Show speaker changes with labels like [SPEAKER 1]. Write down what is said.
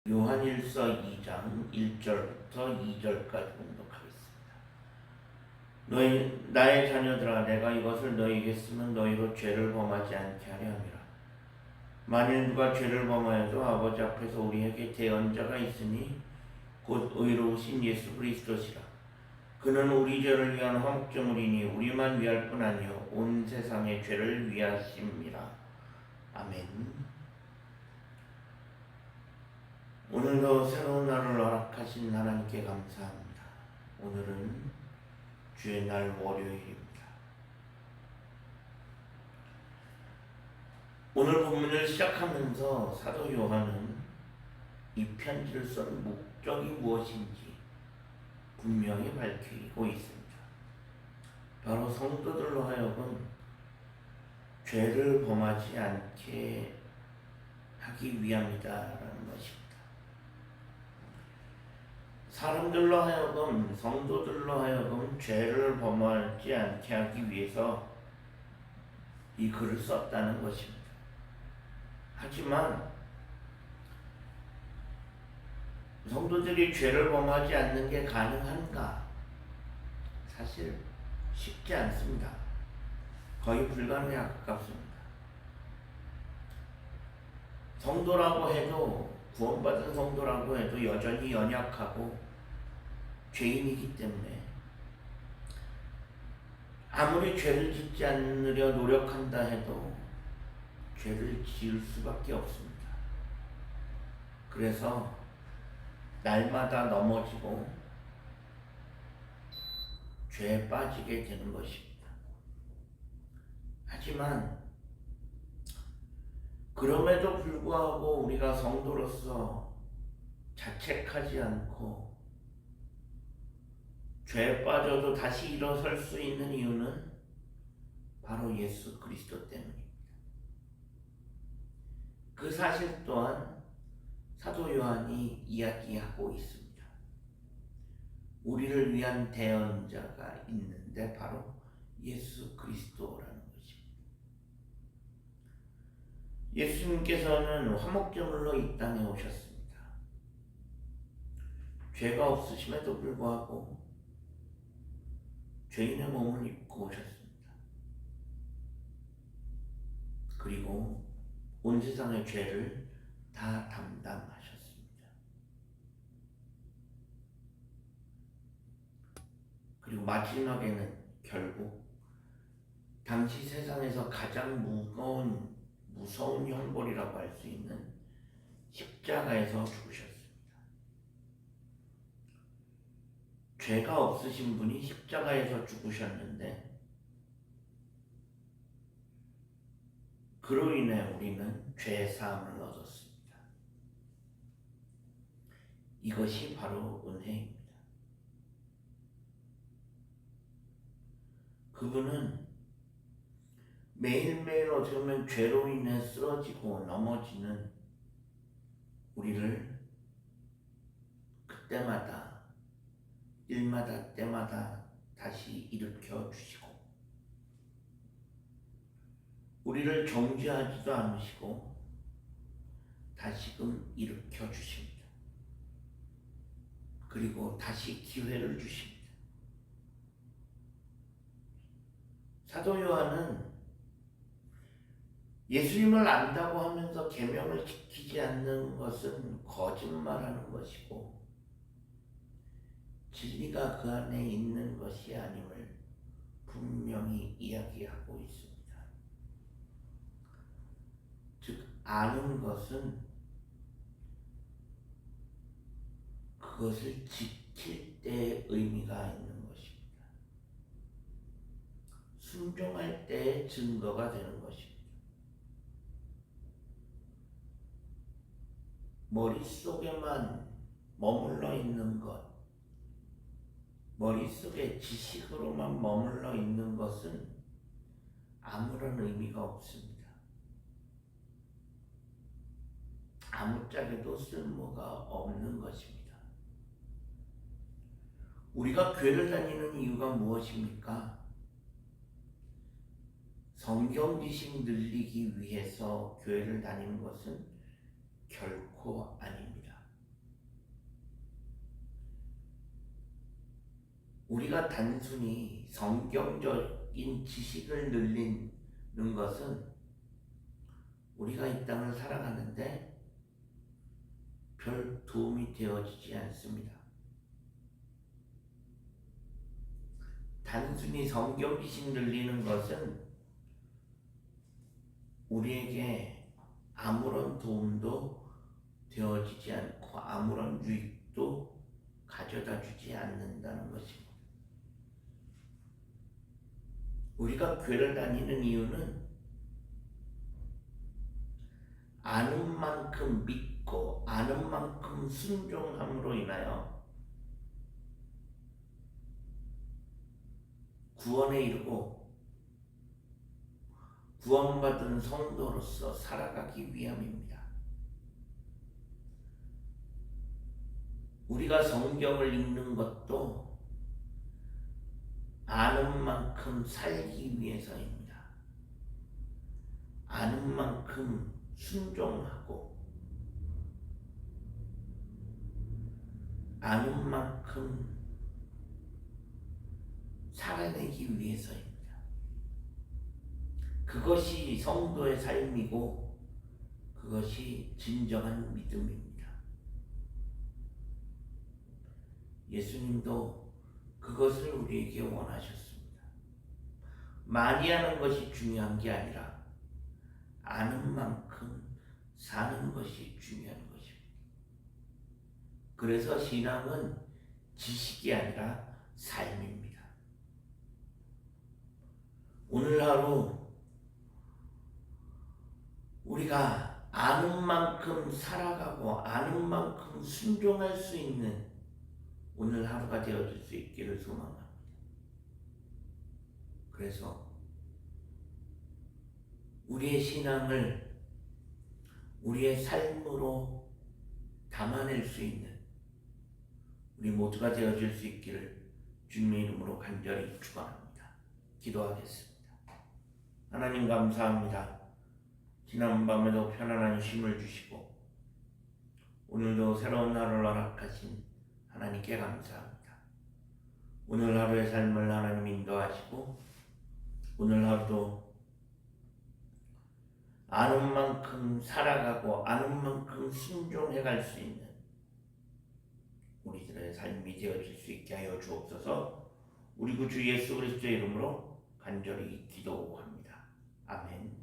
[SPEAKER 1] 요한일서 2장 1절부터 2절까지 공독하겠습니다. 너희 나의 자녀들아, 내가 이것을 너희에게 쓰면 너희로 죄를 범하지 않게 하려 함이라. 만일 누가 죄를 범하여도 아버지 앞에서 우리에게 대언자가 있으니 곧 의로우신 예수 그리스도시라. 그는 우리 죄를 위한 화목제물이니 우리만 위할 뿐 아니요 온 세상의 죄를 위하심이라. 아멘. 오늘도 새로운 날을 허락하신 하나님께 감사합니다. 오늘은 주의 날 월요일입니다. 오늘 본문을 시작하면서 사도 요한은 이 편지를 쓴 목적이 무엇인지 분명히 밝히고 있습니다. 바로 성도들로 하여금 죄를 범하지 않게 하기 위함이다라는 것입니다. 사람들로 하여금, 성도들로 하여금 죄를 범하지 않게 하기 위해서 이 글을 썼다는 것입니다. 하지만 성도들이 죄를 범하지 않는 게 가능한가? 사실 쉽지 않습니다. 거의 불가능에 가깝습니다. 성도라고 해도, 구원받은 성도라고 해도 여전히 연약하고 죄인이기 때문에 아무리 죄를 짓지 않으려 노력한다 해도 죄를 지을 수밖에 없습니다. 그래서 날마다 넘어지고 죄에 빠지게 되는 것입니다. 하지만 그럼에도 불구하고 우리가 성도로서 자책하지 않고 죄에 빠져도 다시 일어설 수 있는 이유는 바로 예수 그리스도 때문입니다. 그 사실 또한 사도 요한이 이야기하고 있습니다. 우리를 위한 대언자가 있는데 바로 예수 그리스도라는 것입니다. 예수님께서는 화목제물로 이 땅에 오셨습니다. 죄가 없으심에도 불구하고 죄인의 몸을 입고 오셨습니다. 그리고 온 세상의 죄를 다 담당하셨습니다. 그리고 마지막에는 결국 당시 세상에서 가장 무서운 형벌이라고 할 수 있는 십자가에서 죽으셨습니다. 죄가 없으신 분이 십자가에서 죽으셨는데 그로 인해 우리는 죄 사함을 얻었습니다. 이것이 바로 은혜입니다. 그분은 매일매일 어떻게 보면 죄로 인해 쓰러지고 넘어지는 우리를 그때마다 일마다 때마다 다시 일으켜 주시고 우리를 정죄하지도 않으시고 다시금 일으켜 주십니다. 그리고 다시 기회를 주십니다. 사도 요한은 예수님을 안다고 하면서 계명을 지키지 않는 것은 거짓말하는 것이고 진리가 그 안에 있는 것이 아님을 분명히 이야기하고 있습니다. 즉 아는 것은 그것을 지킬 때의 의미가 있는 것입니다. 순종할 때의 증거가 되는 것입니다. 머릿속에만 머물러 있는 것, 머릿속에 지식으로만 머물러 있는 것은 아무런 의미가 없습니다. 아무짝에도 쓸모가 없는 것입니다. 우리가 교회를 다니는 이유가 무엇입니까? 성경 지식 늘리기 위해서 교회를 다니는 것은 결코 아닙니다. 우리가 단순히 성경적인 지식을 늘리는 것은 우리가 이 땅을 살아가는데 별 도움이 되어지지 않습니다. 단순히 성경 지식 늘리는 것은 우리에게 아무런 도움도 되어지지 않고 아무런 유익도 가져다 주지 않는다는 것입니다. 우리가 교회를 다니는 이유는 아는 만큼 믿고 아는 만큼 순종함으로 인하여 구원에 이르고 구원받은 성도로서 살아가기 위함입니다. 우리가 성경을 읽는 것도 아는 만큼 살기 위해서입니다. 아는 만큼 순종하고 아는 만큼 살아내기 위해서입니다. 그것이 성도의 삶이고 그것이 진정한 믿음입니다. 예수님도 그것을 우리에게 원하셨습니다. 많이 하는 것이 중요한 게 아니라 아는 만큼 사는 것이 중요한 것입니다. 그래서 신앙은 지식이 아니라 삶입니다. 오늘 하루 우리가 아는 만큼 살아가고 아는 만큼 순종할 수 있는 오늘 하루가 되어질 수 있기를 소망합니다. 그래서 우리의 신앙을 우리의 삶으로 담아낼 수 있는 우리 모두가 되어질 수 있기를 주님의 이름으로 간절히 축원합니다. 기도하겠습니다. 하나님 감사합니다. 지난 밤에도 편안한 쉼을 주시고 오늘도 새로운 하루를 허락하신 하나님께 감사합니다. 오늘 하루의 삶을 하나님 인도하시고 오늘 하루도 아는 만큼 살아가고 아는 만큼 순종해 갈 수 있는 우리들의 삶이 되어질 수 있게 하여 주옵소서. 우리 구주 예수 그리스도의 이름으로 간절히 기도합니다. 아멘.